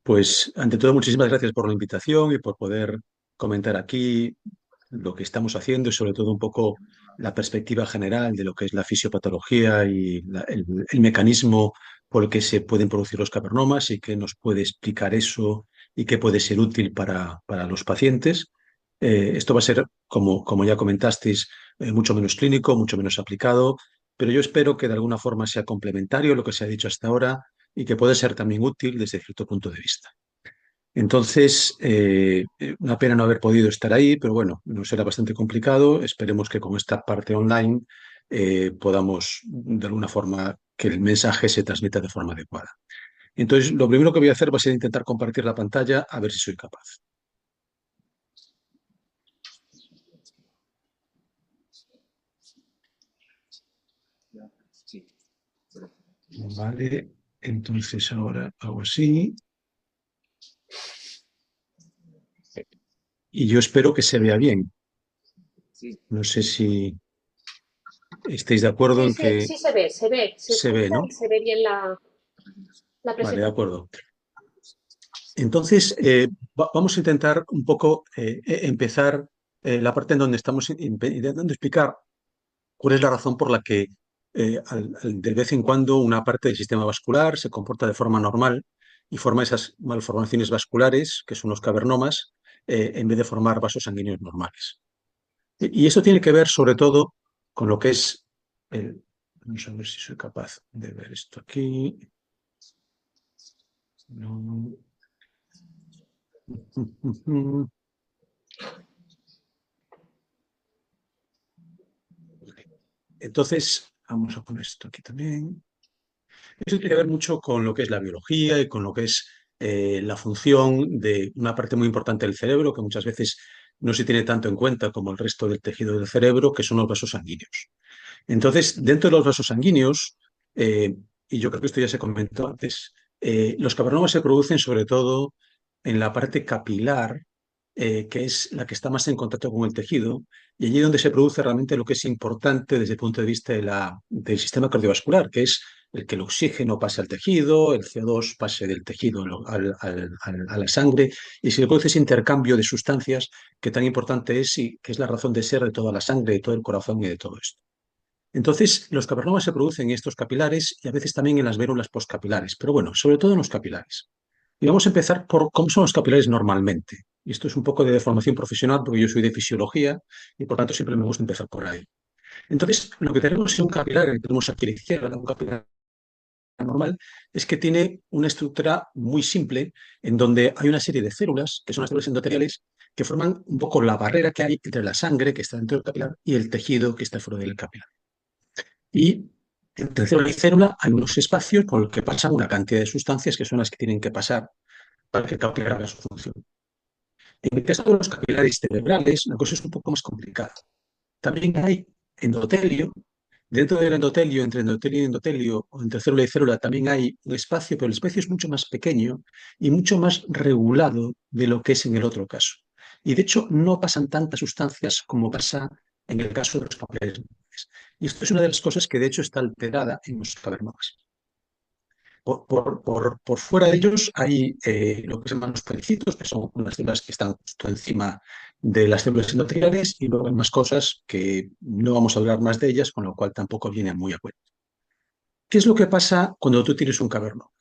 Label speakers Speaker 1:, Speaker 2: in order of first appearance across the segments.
Speaker 1: Pues ante todo, muchísimas gracias por la invitación y por poder comentar aquí lo que estamos haciendo y sobre todo un poco la perspectiva general de lo que es la fisiopatología y el mecanismo por el que se pueden producir los cavernomas y qué nos puede explicar eso y qué puede ser útil para los pacientes. Esto va a ser, como ya comentasteis, mucho menos clínico, mucho menos aplicado, pero yo espero que de alguna forma sea complementario a lo que se ha dicho hasta ahora y que puede ser también útil desde cierto punto de vista. Entonces, una pena no haber podido estar ahí, pero bueno, nos será bastante complicado. Esperemos que con esta parte online podamos, de alguna forma, que el mensaje se transmita de forma adecuada. Entonces, lo primero que voy a hacer va a ser intentar compartir la pantalla a ver si soy capaz. Vale, entonces ahora hago así y yo espero que se vea bien. No sé si estáis de acuerdo
Speaker 2: Sí,
Speaker 1: en
Speaker 2: sí,
Speaker 1: que
Speaker 2: sí se ve, se
Speaker 1: se ve,
Speaker 2: escucha
Speaker 1: ¿no?
Speaker 2: y se ve bien la
Speaker 1: Vale, de
Speaker 2: presentación.
Speaker 1: acuerdo. Entonces, vamos a intentar un poco empezar la parte en donde estamos intentando explicar cuál es la razón por la que de vez en cuando una parte del sistema vascular se comporta de forma normal y forma esas malformaciones vasculares, que son los cavernomas, en vez de formar vasos sanguíneos normales. Y eso tiene que ver sobre todo con lo que es el... Vamos a ver si soy capaz de ver esto aquí. No. Entonces, vamos a poner esto aquí también. Eso tiene que ver mucho con lo que es la biología y con lo que es la función de una parte muy importante del cerebro, que muchas veces no se tiene tanto en cuenta como el resto del tejido del cerebro, que son los vasos sanguíneos. Entonces, dentro de los vasos sanguíneos, eh, y yo creo que esto ya se comentó antes, los cavernomas se producen sobre todo en la parte capilar, que es la que está más en contacto con el tejido, y allí donde se produce realmente lo que es importante desde el punto de vista del sistema cardiovascular, que es el que el oxígeno pase al tejido, el CO2 pase del tejido a la sangre, y se produce ese intercambio de sustancias que tan importante es y que es la razón de ser de toda la sangre, de todo el corazón y de todo esto. Entonces, los cavernomas se producen en estos capilares y a veces también en las vérulas postcapilares, pero bueno, sobre todo en los capilares. Y vamos a empezar por cómo son los capilares normalmente. Y esto es un poco de deformación profesional porque yo soy de fisiología y por tanto siempre me gusta empezar por ahí. Entonces, lo que tenemos en un capilar, que tenemos aquí a la izquierda, un capilar normal, es que tiene una estructura muy simple en donde hay una serie de células, que son las células endoteliales, que forman un poco la barrera que hay entre la sangre que está dentro del capilar y el tejido que está fuera del capilar. Y entre célula y célula hay unos espacios por los que pasan una cantidad de sustancias que son las que tienen que pasar para que el capilar haga su función. En el caso de los capilares cerebrales, la cosa es un poco más complicada. También hay endotelio. Dentro del endotelio, entre endotelio y endotelio, o entre célula y célula, también hay un espacio, pero el espacio es mucho más pequeño y mucho más regulado de lo que es en el otro caso. Y de hecho, no pasan tantas sustancias como pasa en el caso de los capilares normales. Y esto es una de las cosas que de hecho está alterada en los cavernomas. Por fuera de ellos hay lo que se llaman los pericitos, que son unas células que están justo encima de las células endoteliales, y luego hay más cosas que no vamos a hablar más de ellas, con lo cual tampoco vienen muy a cuento. ¿Qué es lo que pasa cuando tú tienes un caverno?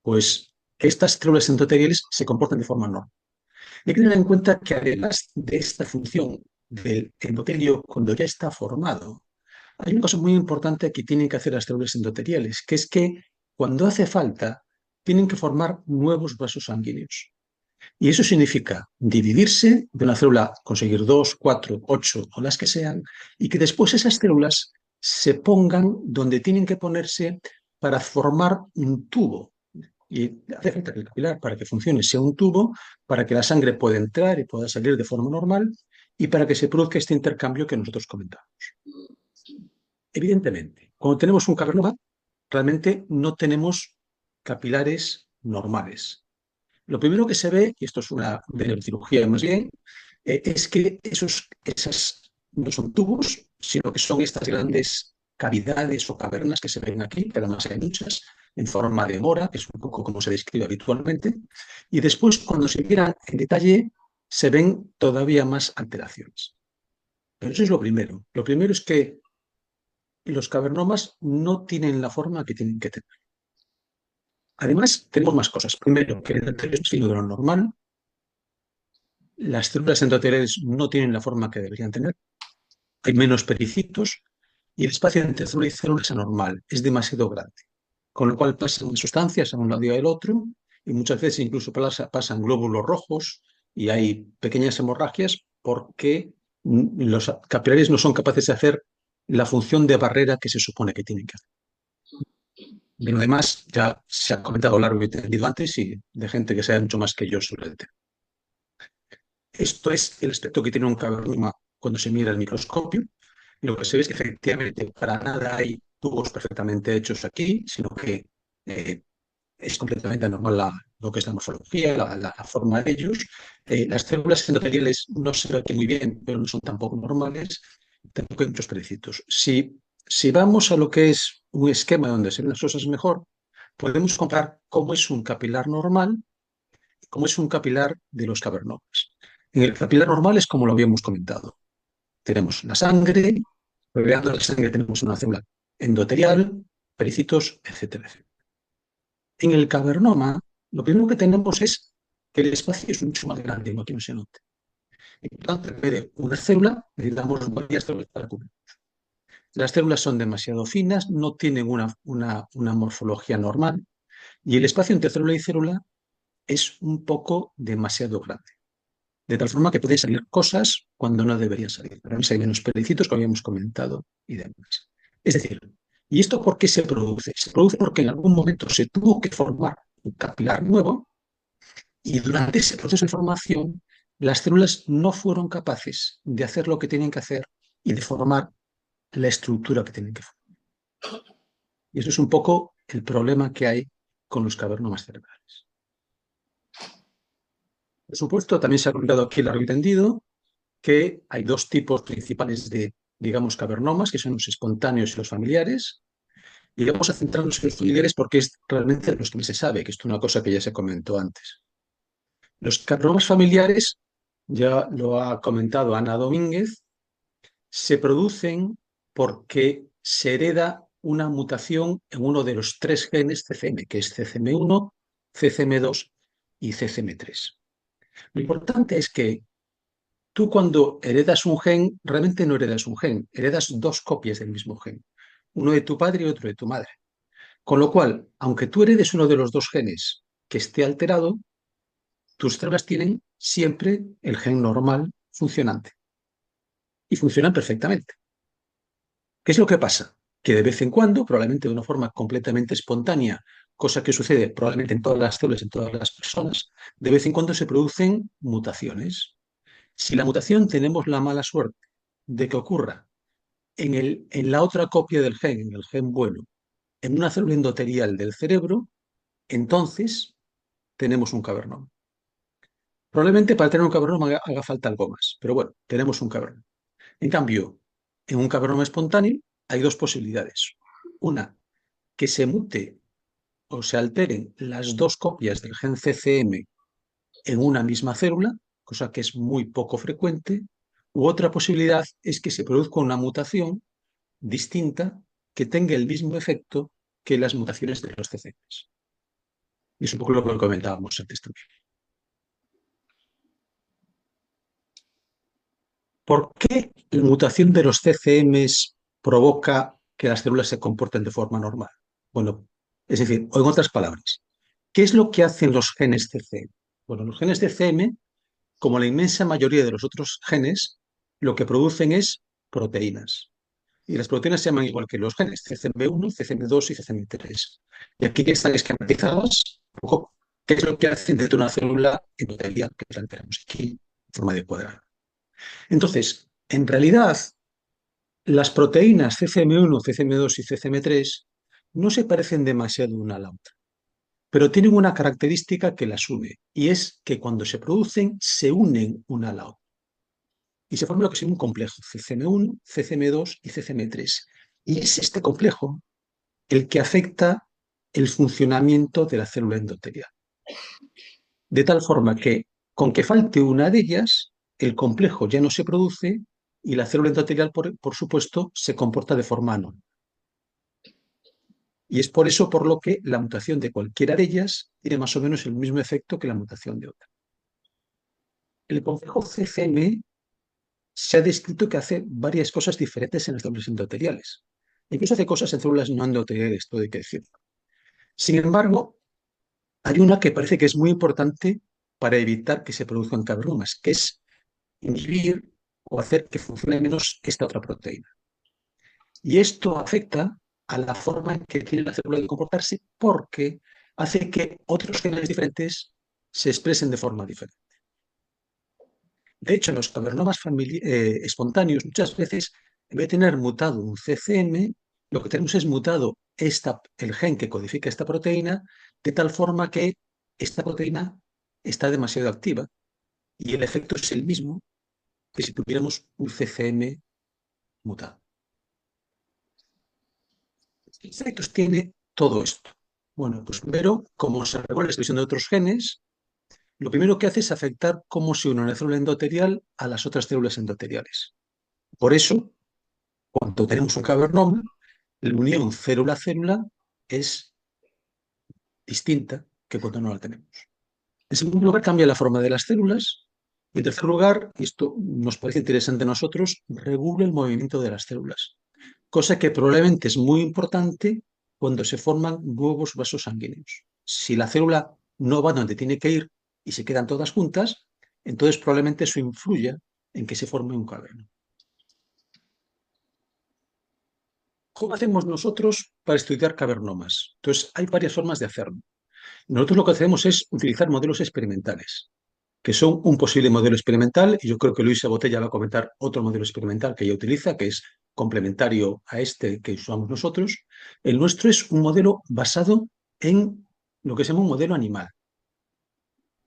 Speaker 1: Pues que estas células endoteliales se comportan de forma normal. Hay que tener en cuenta que además de esta función del endotelio cuando ya está formado, hay una cosa muy importante que tienen que hacer las células endoteliales, que es que cuando hace falta, tienen que formar nuevos vasos sanguíneos. Y eso significa dividirse de una célula, conseguir dos, cuatro, ocho o las que sean, y que después esas células se pongan donde tienen que ponerse para formar un tubo. Y hace falta que el capilar, para que funcione, sea un tubo, para que la sangre pueda entrar y pueda salir de forma normal, y para que se produzca este intercambio que nosotros comentamos. Evidentemente, cuando tenemos un cavernoma, realmente no tenemos capilares normales. Lo primero que se ve, y esto es una de neurocirugía más bien, es que esas no son tubos, sino que son estas grandes cavidades o cavernas que se ven aquí, que además hay muchas, en forma de mora, que es un poco como se describe habitualmente, y después cuando se miran en detalle se ven todavía más alteraciones. Pero eso es lo primero. Lo primero es que los cavernomas no tienen la forma que tienen que tener. Además, tenemos más cosas. Primero, que el endotelio es más fino de lo normal. Las células endoteliales no tienen la forma que deberían tener. Hay menos pericitos y el espacio entre célula y célula es anormal, es demasiado grande. Con lo cual pasan sustancias a un lado y al otro y muchas veces incluso pasan glóbulos rojos y hay pequeñas hemorragias porque los capilares no son capaces de hacer la función de barrera que se supone que tienen que hacer. De lo demás, ya se ha comentado largo y tendido antes y de gente que sabe mucho más que yo sobre el tema. Esto es el aspecto que tiene un cavernoma cuando se mira al microscopio. Y lo que se ve es que efectivamente para nada hay tubos perfectamente hechos aquí, sino que eh, es completamente anormal lo que es la morfología, la forma de ellos. Las células endoteliales no se ven aquí muy bien, pero no son tampoco normales. Tampoco hay muchos perecitos. Si vamos a lo que es un esquema donde se ven las cosas mejor, podemos comparar cómo es un capilar normal y cómo es un capilar de los cavernomas. En el capilar normal es como lo habíamos comentado. Tenemos la sangre, rodeando la sangre tenemos una célula endotelial, pericitos, etcétera, etcétera. En el cavernoma, lo primero que tenemos es que el espacio es mucho más grande, no aquí no se note. Y por tanto, en vez de una célula, necesitamos varias células para cubrir. Las células son demasiado finas, no tienen una morfología normal y el espacio entre célula y célula es un poco demasiado grande. De tal forma que pueden salir cosas cuando no deberían salir. Pero hay menos pericitos, como habíamos comentado, y demás. Es decir, ¿y esto por qué se produce? Se produce porque en algún momento se tuvo que formar un capilar nuevo y durante ese proceso de formación las células no fueron capaces de hacer lo que tienen que hacer y de formar la estructura que tienen que formar. Y eso es un poco el problema que hay con los cavernomas cerebrales. Por supuesto, también se ha comentado aquí largo y tendido que hay dos tipos principales de, digamos, cavernomas, que son los espontáneos y los familiares. Y vamos a centrarnos en los familiares porque es realmente de los que más se sabe, que esto es una cosa que ya se comentó antes. Los cavernomas familiares, ya lo ha comentado Ana Domínguez, se producen porque se hereda una mutación en uno de los tres genes CCM, que es CCM1, CCM2 y CCM3. Lo importante es que tú cuando heredas un gen, realmente no heredas un gen, heredas dos copias del mismo gen, uno de tu padre y otro de tu madre. Con lo cual, aunque tú heredes uno de los dos genes que esté alterado, tus células tienen siempre el gen normal funcionante y funcionan perfectamente. ¿Qué es lo que pasa? Que de vez en cuando, probablemente de una forma completamente espontánea, cosa que sucede probablemente en todas las células, en todas las personas, de vez en cuando se producen mutaciones. Si la mutación tenemos la mala suerte de que ocurra en la otra copia del gen, en el gen bueno, en una célula endotelial del cerebro, entonces tenemos un cavernoma. Probablemente para tener un cavernoma haga falta algo más, pero bueno, tenemos un cavernoma. En cambio, en un cavernoma espontáneo hay dos posibilidades. Una, que se mute o se alteren las dos copias del gen CCM en una misma célula, cosa que es muy poco frecuente, u otra posibilidad es que se produzca una mutación distinta que tenga el mismo efecto que las mutaciones de los CCMs. Y es un poco lo que comentábamos antes también. ¿Por qué la mutación de los CCMs provoca que las células se comporten de forma normal? Bueno, es decir, o en otras palabras, ¿qué es lo que hacen los genes CCM? Bueno, los genes CCM, como la inmensa mayoría de los otros genes, lo que producen es proteínas. Y las proteínas se llaman igual que los genes, CCM1, CCM2 y CCM3. Y aquí que están esquematizadas, qué es lo que hacen dentro de una célula endotelial, que la tenemos aquí en forma de cuadrado. Entonces, en realidad, las proteínas CCM1, CCM2 y CCM3 no se parecen demasiado una a la otra, pero tienen una característica que las une, y es que cuando se producen, se unen una a la otra. Y se forma lo que es un complejo CCM1, CCM2 y CCM3. Y es este complejo el que afecta el funcionamiento de la célula endotelial. De tal forma que, con que falte una de ellas, el complejo ya no se produce y la célula endotelial, por supuesto, se comporta de forma anormal. Y es por eso por lo que la mutación de cualquiera de ellas tiene más o menos el mismo efecto que la mutación de otra. El complejo CCM se ha descrito que hace varias cosas diferentes en las células endoteliales. Incluso hace cosas en células no endoteliales, todo hay que decirlo. Sin embargo, hay una que parece que es muy importante para evitar que se produzcan cavernomas, que es inhibir o hacer que funcione menos esta otra proteína. Y esto afecta a la forma en que tiene la célula de comportarse porque hace que otros genes diferentes se expresen de forma diferente. De hecho, en los cavernomas espontáneos, muchas veces, en vez de tener mutado un CCM, lo que tenemos es mutado el gen que codifica esta proteína, de tal forma que esta proteína está demasiado activa y el efecto es el mismo que si tuviéramos un CCM mutado. ¿Qué efectos tiene todo esto? Bueno, pues primero, como se regula la expresión de otros genes, lo primero que hace es afectar cómo se une una célula endotelial a las otras células endoteliales. Por eso, cuando tenemos un cavernoma, la unión célula-célula es distinta que cuando no la tenemos. En segundo lugar, cambia la forma de las células. Y en tercer lugar, y esto nos parece interesante a nosotros, regula el movimiento de las células, cosa que probablemente es muy importante cuando se forman nuevos vasos sanguíneos. Si la célula no va donde tiene que ir y se quedan todas juntas, entonces probablemente eso influya en que se forme un caverno. ¿Cómo hacemos nosotros para estudiar cavernomas? Entonces, hay varias formas de hacerlo. Nosotros lo que hacemos es utilizar modelos experimentales, que son un posible modelo experimental, y yo creo que Luisa Botella va a comentar otro modelo experimental que ella utiliza, que es complementario a este que usamos nosotros. El nuestro es un modelo basado en lo que se llama un modelo animal.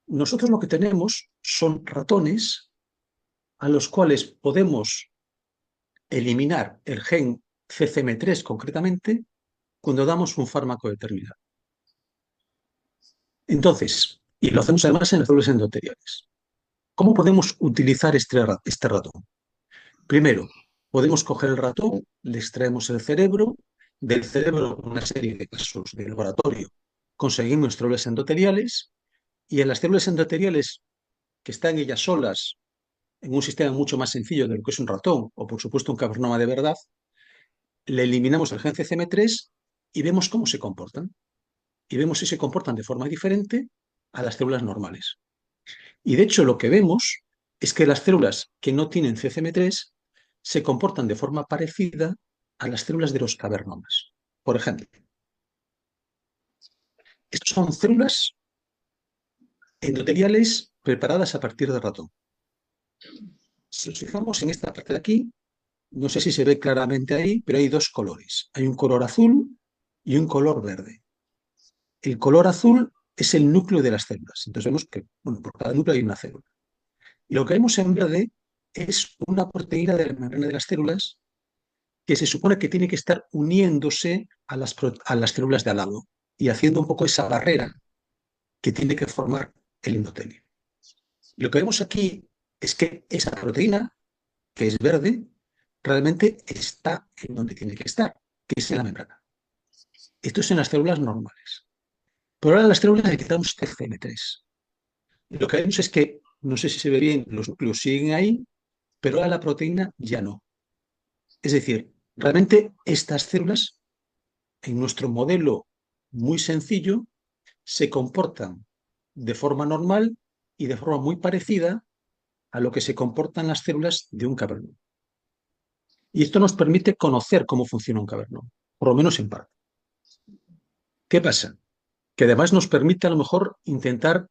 Speaker 1: Nosotros lo que tenemos son ratones a los cuales podemos eliminar el gen CCM3 concretamente cuando damos un fármaco determinado. Entonces, y lo hacemos además en las células endoteliales. ¿Cómo podemos utilizar este ratón? Primero, podemos coger el ratón, le extraemos el cerebro, del cerebro una serie de casos de laboratorio, conseguimos células endoteliales y en las células endoteliales que están ellas solas en un sistema mucho más sencillo de lo que es un ratón o por supuesto un cavernoma de verdad, le eliminamos el gen CCM3 y vemos cómo se comportan. Y vemos si se comportan de forma diferente a las células normales. Y de hecho lo que vemos es que las células que no tienen CCM3 se comportan de forma parecida a las células de los cavernomas. Por ejemplo, estas son células endoteliales preparadas a partir de ratón. Si nos fijamos en esta parte de aquí, no sé si se ve claramente ahí, pero hay dos colores. Hay un color azul y un color verde. El color azul es el núcleo de las células. Entonces vemos que, bueno, por cada núcleo hay una célula. Y lo que vemos en verde es una proteína de la membrana de las células que se supone que tiene que estar uniéndose a las células de al lado y haciendo un poco esa barrera que tiene que formar el endotelio. Lo que vemos aquí es que esa proteína, que es verde, realmente está en donde tiene que estar, que es en la membrana. Esto es en las células normales. Pero ahora a las células le quitamos TCM3. Y lo que vemos es que, no sé si se ve bien, los núcleos siguen ahí, pero ahora la proteína ya no. Es decir, realmente estas células, en nuestro modelo muy sencillo, se comportan de forma normal y de forma muy parecida a lo que se comportan las células de un cavernoma. Y esto nos permite conocer cómo funciona un cavernoma, por lo menos en parte. ¿Qué pasa? Que además nos permite a lo mejor intentar,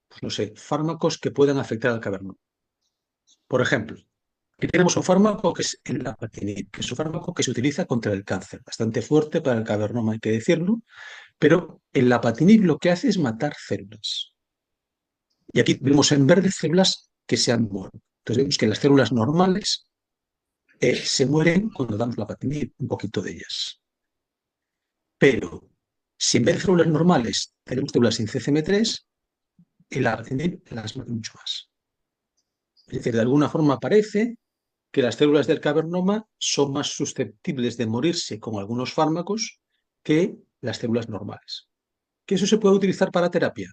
Speaker 1: pues no sé, fármacos que puedan afectar al cavernoma. Por ejemplo, aquí tenemos un fármaco que es el lapatinib, que es un fármaco que se utiliza contra el cáncer, bastante fuerte para el cavernoma, hay que decirlo, pero el lapatinib lo que hace es matar células. Y aquí vemos en verde células que se han muerto. Entonces vemos que las células normales se mueren cuando damos la patinib, un poquito de ellas. Pero si en vez de células normales tenemos células sin CCM3, el apatinib las mata mucho más. Es decir, de alguna forma parece que las células del cavernoma son más susceptibles de morirse con algunos fármacos que las células normales. ¿Que eso se puede utilizar para terapia?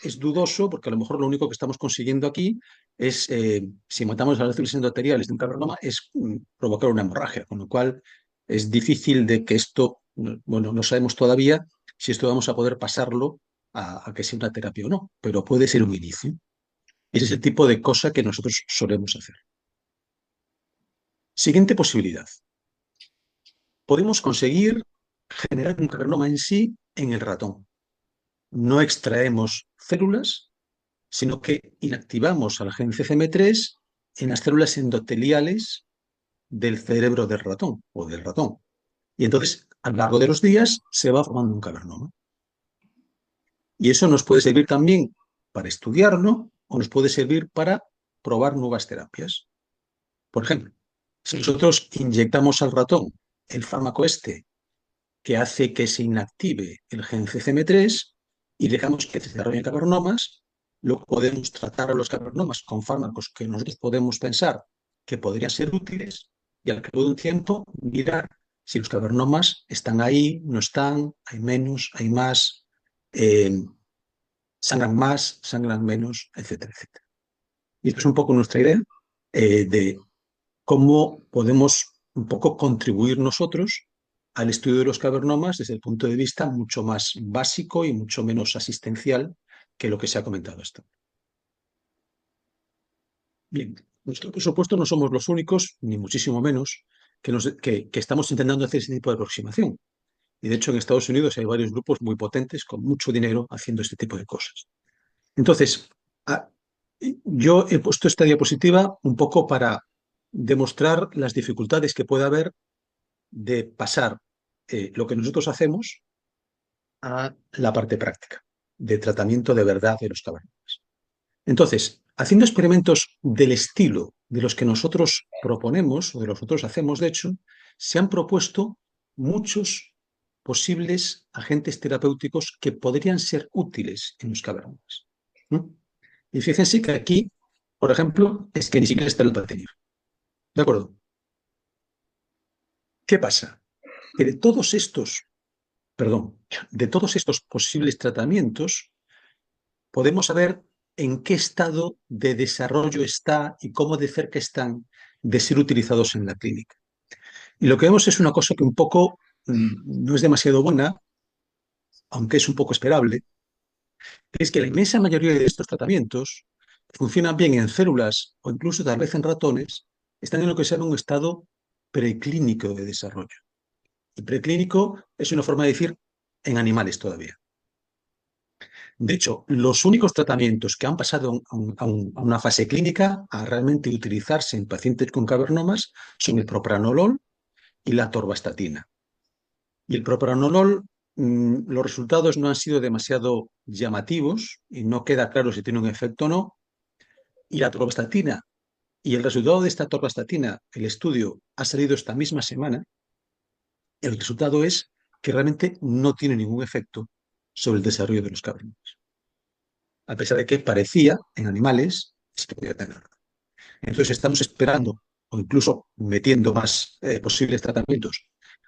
Speaker 1: Es dudoso porque a lo mejor lo único que estamos consiguiendo aquí es, si matamos a las células endoteliales de un cavernoma, es provocar una hemorragia, con lo cual es difícil de que esto, bueno, no sabemos todavía si esto vamos a poder pasarlo a que sea una terapia o no, pero puede ser un inicio. Ese es el tipo de cosa que nosotros solemos hacer. Siguiente posibilidad. Podemos conseguir generar un cavernoma en sí en el ratón. No extraemos células, sino que inactivamos al gen CCM3 en las células endoteliales del cerebro del ratón o del ratón. Y entonces, a lo largo de los días, se va formando un cavernoma. Y eso nos puede servir también para estudiarlo o nos puede servir para probar nuevas terapias. Por ejemplo, si nosotros inyectamos al ratón el fármaco este que hace que se inactive el gen CCM3 y dejamos que se desarrollen cavernomas, luego podemos tratar a los cavernomas con fármacos que nosotros podemos pensar que podrían ser útiles y al cabo de un tiempo mirar si los cavernomas están ahí, no están, hay menos, hay más, eh, sangran menos, etcétera, etcétera. Y esto es un poco nuestra idea de cómo podemos un poco contribuir nosotros al estudio de los cavernomas desde el punto de vista mucho más básico y mucho menos asistencial que lo que se ha comentado hasta ahora. Bien, nosotros por supuesto no somos los únicos, ni muchísimo menos, que estamos intentando hacer ese tipo de aproximación. Y de hecho en Estados Unidos hay varios grupos muy potentes con mucho dinero haciendo este tipo de cosas. Entonces, yo he puesto esta diapositiva un poco para demostrar las dificultades que puede haber de pasar lo que nosotros hacemos a la parte práctica, de tratamiento de verdad de los cavernomas. Entonces, haciendo experimentos del estilo de los que nosotros proponemos, o de los que nosotros hacemos, de hecho, se han propuesto muchos posibles agentes terapéuticos que podrían ser útiles en los cavernomas. ¿No? Y fíjense que aquí, por ejemplo, es que ni siquiera está el patinir. ¿De acuerdo? ¿Qué pasa? Que de todos estos posibles tratamientos, podemos saber en qué estado de desarrollo está y cómo de cerca están de ser utilizados en la clínica. Y lo que vemos es una cosa que un poco no es demasiado buena, aunque es un poco esperable, es que la inmensa mayoría de estos tratamientos funcionan bien en células o incluso tal vez en ratones, están en lo que se llama un estado preclínico de desarrollo. Y preclínico es una forma de decir en animales todavía. De hecho, los únicos tratamientos que han pasado a una fase clínica a realmente utilizarse en pacientes con cavernomas son el propranolol y la atorvastatina. Y el propranolol, los resultados no han sido demasiado llamativos y no queda claro si tiene un efecto o no. Y la atorvastatina, y el resultado de esta atorvastatina, el estudio ha salido esta misma semana, el resultado es que realmente no tiene ningún efecto sobre el desarrollo de los cavernomas, a pesar de que parecía en animales sí que podía tener. Entonces estamos esperando o incluso metiendo más posibles tratamientos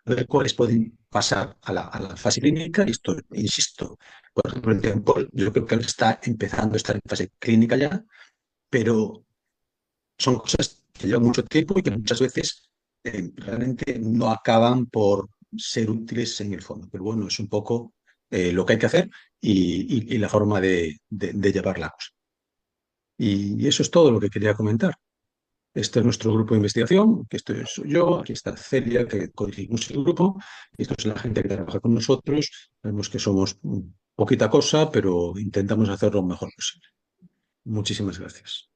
Speaker 1: a ver cuáles pueden pasar a la fase clínica. Y esto, insisto, por ejemplo, el Tiampol, yo creo que está empezando a estar en fase clínica ya, pero son cosas que llevan mucho tiempo y que muchas veces realmente no acaban por ser útiles en el fondo. Pero bueno, es un poco lo que hay que hacer y la forma de llevar la cosa. Y eso es todo lo que quería comentar. Este es nuestro grupo de investigación, que esto soy yo, aquí está Celia, que codirigimos el grupo, y esto es la gente que trabaja con nosotros. Vemos que somos poquita cosa, pero intentamos hacerlo lo mejor posible. Muchísimas gracias.